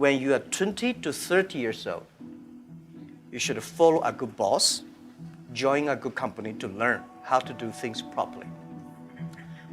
when you are 20 to 30 years old, you should follow a good boss, join a good company to learn how to do things properly.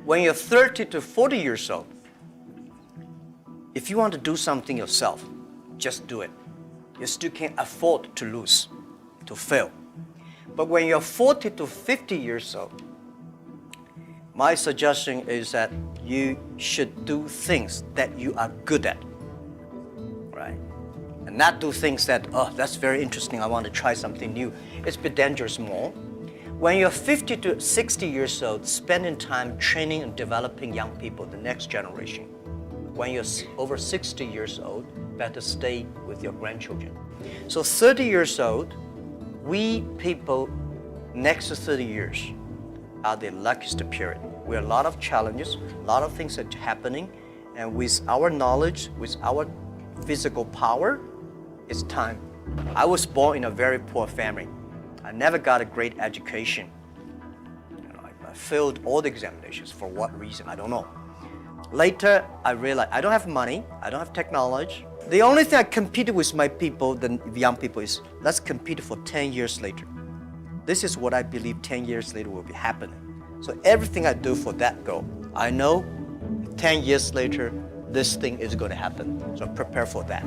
When you're 30 to 40 years old, if you want to do something yourself, just do it. You still can't afford to lose, to fail. But when you're 40 to 50 years old, my suggestion is that you should do things that you are good at, right? And not do things that, oh, that's very interesting, I want to try something new. It's a bit dangerous more. When you're 50 to 60 years old, spending time training and developing young people, the next generation. When you're over 60 years old, better stay with your grandchildren. So 30 years old, we people next to 30 years are the luckiest period. We have a lot of challenges, a lot of things are happening, and with our knowledge, with our physical power, it's time. I was born in a very poor family. I never got a great education. I failed all the examinations. For what reason? I don't know. Later, I realized I don't have money, I don't have technology. The only thing I competed with my people, the young people, is let's compete for 10 years later. This is what I believe 10 years later will be happening. So everything I do for that goal, I know 10 years later, this thing is going to happen. So prepare for that.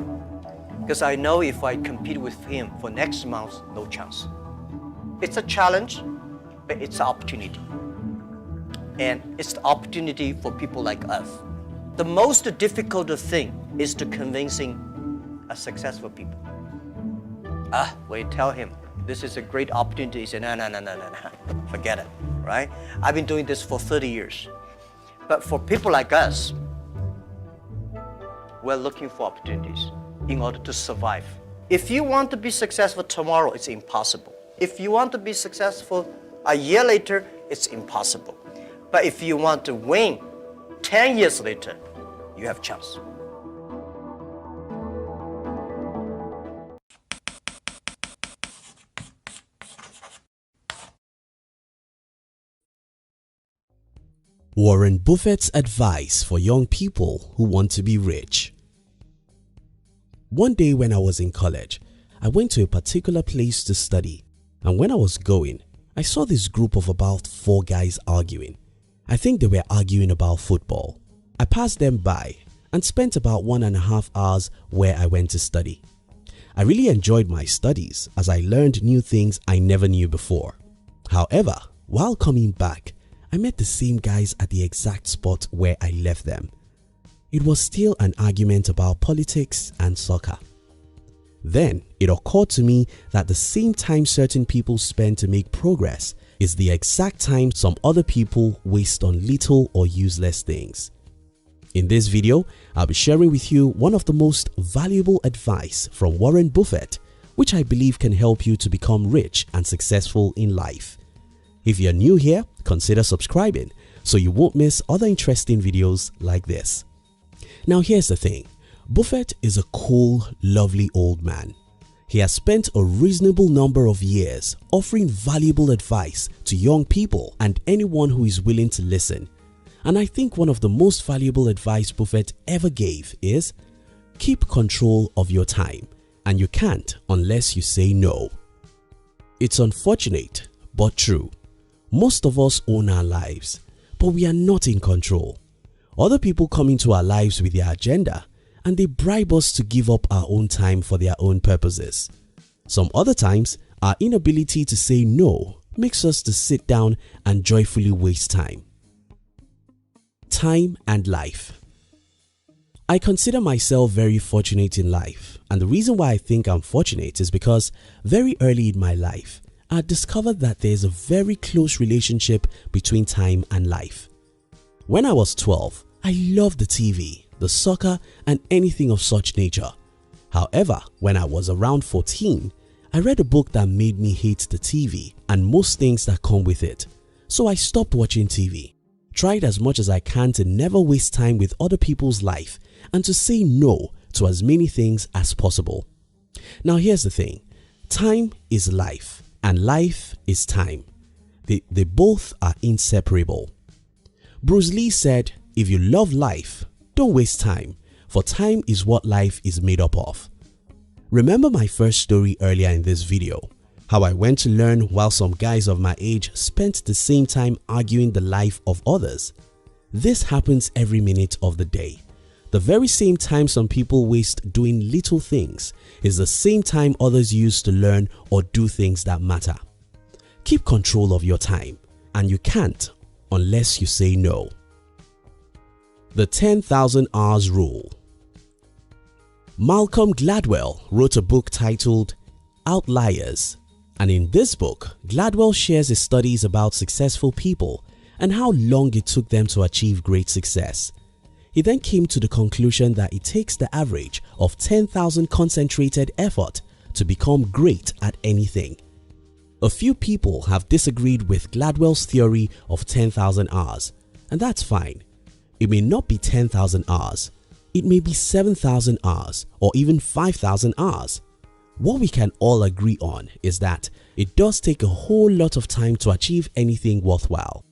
Because I know if I compete with him for next month, no chance. It's a challenge, but it's an opportunity. And it's the opportunity for people like us. The most difficult thing is to convincing a successful people. When you tell him, this is a great opportunity, he said, no, forget it, right? I've been doing this for 30 years. But for people like us, we're looking for opportunities in order to survive. If you want to be successful tomorrow, it's impossible. If you want to be successful a year later, it's impossible. But if you want to win 10 years later, you have a chance. Warren Buffett's advice for young people who want to be rich. One day when I was in college, I went to a particular place to study, and when I was going, I saw this group of about 4 guys arguing. I think they were arguing about football. I passed them by and spent about 1.5 hours where I went to study. I really enjoyed my studies as I learned new things I never knew before. However, while coming back, I met the same guys at the exact spot where I left them. It was still an argument about politics and soccer. Then it occurred to me that the same time certain people spend to make progress is the exact time some other people waste on little or useless things. In this video, I'll be sharing with you one of the most valuable advice from Warren Buffett, which I believe can help you to become rich and successful in life. If you're new here, consider subscribing so you won't miss other interesting videos like this. Now here's the thing, Buffett is a cool, lovely old man. He has spent a reasonable number of years offering valuable advice to young people and anyone who is willing to listen. And I think one of the most valuable advice Buffett ever gave is, keep control of your time, and you can't unless you say no. It's unfortunate but true. Most of us own our lives, but we are not in control. Other people come into our lives with their agenda and they bribe us to give up our own time for their own purposes. Some other times, our inability to say no makes us to sit down and joyfully waste time. Time and life. I consider myself very fortunate in life, and the reason why I think I'm fortunate is because very early in my life, I discovered that there's a very close relationship between time and life. When I was 12, I loved the TV, the soccer, and anything of such nature. However, when I was around 14, I read a book that made me hate the TV and most things that come with it. So I stopped watching TV, tried as much as I can to never waste time with other people's life and to say no to as many things as possible. Now here's the thing, time is life and life is time. They both are inseparable. Bruce Lee said, if you love life, don't waste time, for time is what life is made up of. Remember my first story earlier in this video, how I went to learn while some guys of my age spent the same time arguing the life of others. This happens every minute of the day. The very same time some people waste doing little things is the same time others use to learn or do things that matter. Keep control of your time, and you can't unless you say no. The 10,000 Hours Rule. Malcolm Gladwell wrote a book titled Outliers, and in this book, Gladwell shares his studies about successful people and how long it took them to achieve great success. He then came to the conclusion that it takes the average of 10,000 concentrated effort to become great at anything. A few people have disagreed with Gladwell's theory of 10,000 hours, and that's fine. It may not be 10,000 hours, it may be 7,000 hours or even 5,000 hours. What we can all agree on is that it does take a whole lot of time to achieve anything worthwhile.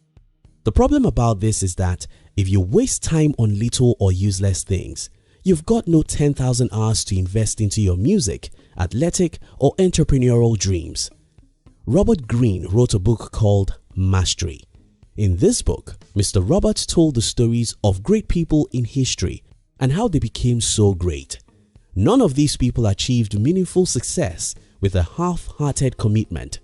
The problem about this is that if you waste time on little or useless things, you've got no 10,000 hours to invest into your music, athletic or entrepreneurial dreams. Robert Greene wrote a book called Mastery. In this book, Mr. Robert told the stories of great people in history and how they became so great. None of these people achieved meaningful success with a half-hearted commitment.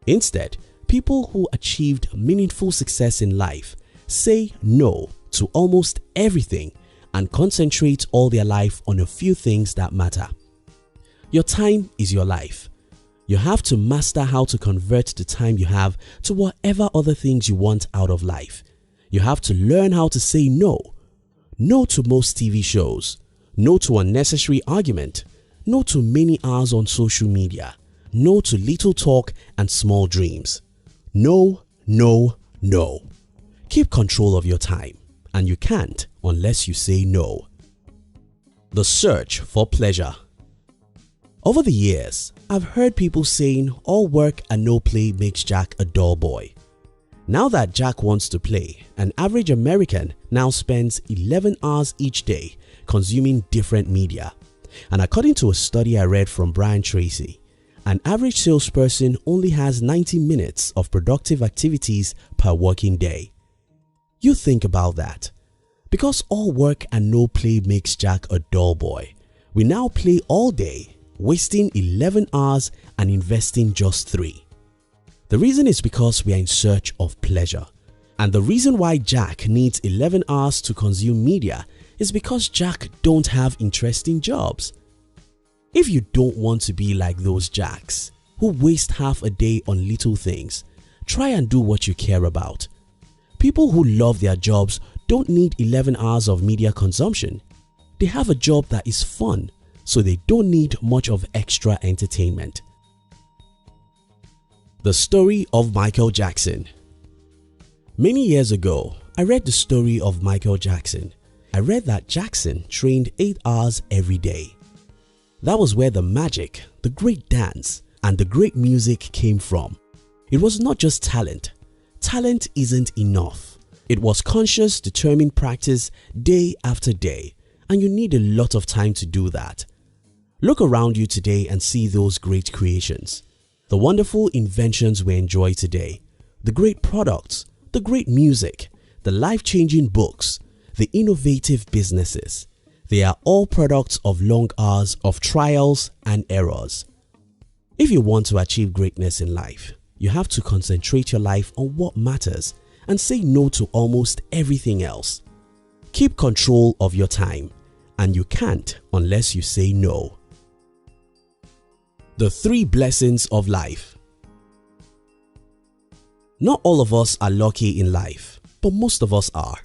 Instead, people who achieved meaningful success in life say no to almost everything and concentrate all their life on a few things that matter. Your time is your life. You have to master how to convert the time you have to whatever other things you want out of life. You have to learn how to say no. No to most TV shows. No to unnecessary argument. No to many hours on social media. No to little talk and small dreams. No, no, no. Keep control of your time, and you can't unless you say no. The search for pleasure. Over the years, I've heard people saying all work and no play makes Jack a dull boy. Now that Jack wants to play, an average American now spends 11 hours each day consuming different media. And according to a study I read from Brian Tracy, an average salesperson only has 90 minutes of productive activities per working day. You think about that. Because all work and no play makes Jack a dull boy, we now play all day, wasting 11 hours and investing just 3. The reason is because we are in search of pleasure. And the reason why Jack needs 11 hours to consume media is because Jack don't have interesting jobs. If you don't want to be like those Jacks who waste half a day on little things, try and do what you care about. People who love their jobs don't need 11 hours of media consumption. They have a job that is fun, so they don't need much of extra entertainment. The story of Michael Jackson. Many years ago, I read the story of Michael Jackson. I read that Jackson trained 8 hours every day. That was where the magic, the great dance, and the great music came from. It was not just talent. Talent isn't enough. It was conscious, determined practice day after day, and you need a lot of time to do that. Look around you today and see those great creations. The wonderful inventions we enjoy today, the great products, the great music, the life-changing books, the innovative businesses. They are all products of long hours of trials and errors. If you want to achieve greatness in life, you have to concentrate your life on what matters and say no to almost everything else. Keep control of your time, and you can't unless you say no. The 3 blessings of life. Not all of us are lucky in life, but most of us are.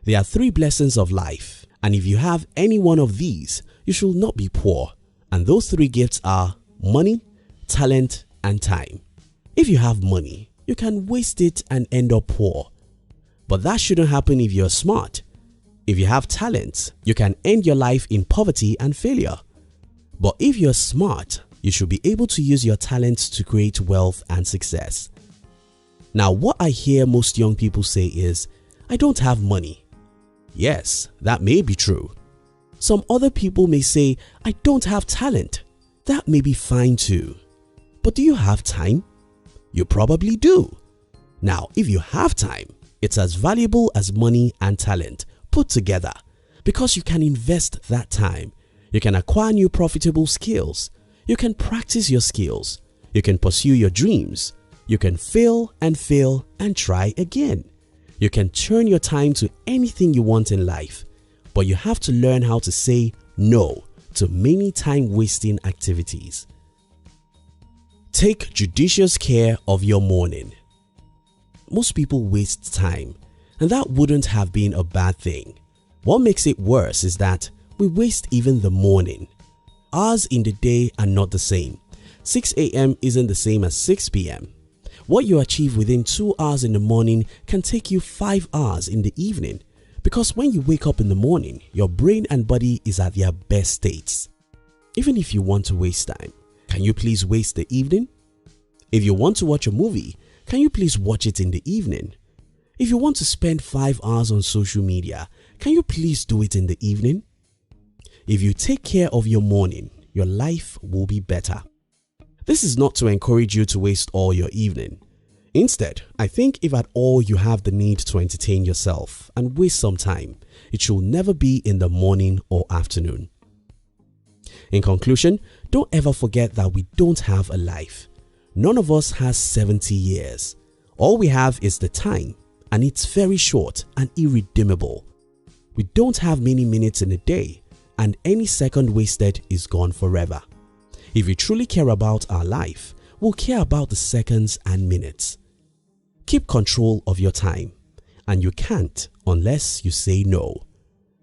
There are 3 blessings of life, and if you have any one of these, you should not be poor. And those 3 gifts are money, talent, and time. If you have money, you can waste it and end up poor. But that shouldn't happen if you're smart. If you have talent, you can end your life in poverty and failure. But if you're smart, you should be able to use your talents to create wealth and success. Now, what I hear most young people say is, I don't have money. Yes, that may be true. Some other people may say, I don't have talent. That may be fine too. But do you have time? You probably do. Now, if you have time, it's as valuable as money and talent put together because you can invest that time. You can acquire new profitable skills. You can practice your skills. You can pursue your dreams. You can fail and try again. You can turn your time to anything you want in life, but you have to learn how to say no to many time-wasting activities. Take judicious care of your morning. Most people waste time, and that wouldn't have been a bad thing. What makes it worse is that we waste even the morning. Hours in the day are not the same. 6 a.m. isn't the same as 6 p.m. What you achieve within 2 hours in the morning can take you 5 hours in the evening, because when you wake up in the morning, your brain and body is at their best states. Even if you want to waste time, can you please waste the evening? If you want to watch a movie, can you please watch it in the evening? If you want to spend 5 hours on social media, can you please do it in the evening? If you take care of your morning, your life will be better. This is not to encourage you to waste all your evening. Instead, I think if at all you have the need to entertain yourself and waste some time, it should never be in the morning or afternoon. In conclusion, don't ever forget that we don't have a life. None of us has 70 years. All we have is the time, and it's very short and irredeemable. We don't have many minutes in a day, and any second wasted is gone forever. If you truly care about our life, we'll care about the seconds and minutes. Keep control of your time, and you can't unless you say no.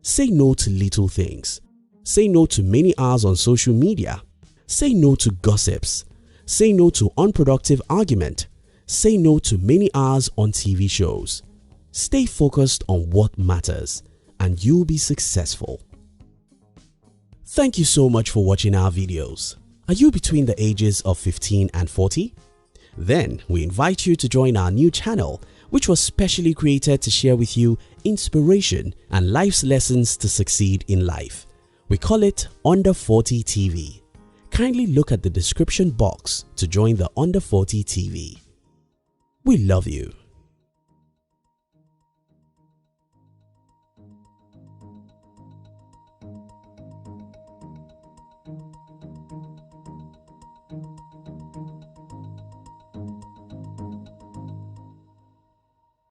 Say no to little things. Say no to many hours on social media. Say no to gossips. Say no to unproductive argument. Say no to many hours on TV shows. Stay focused on what matters, and you'll be successful. Thank you so much for watching our videos. Are you between the ages of 15 and 40? Then we invite you to join our new channel, which was specially created to share with you inspiration and life's lessons to succeed in life. We call it Under 40 TV. Kindly look at the description box to join the Under 40 TV. We love you.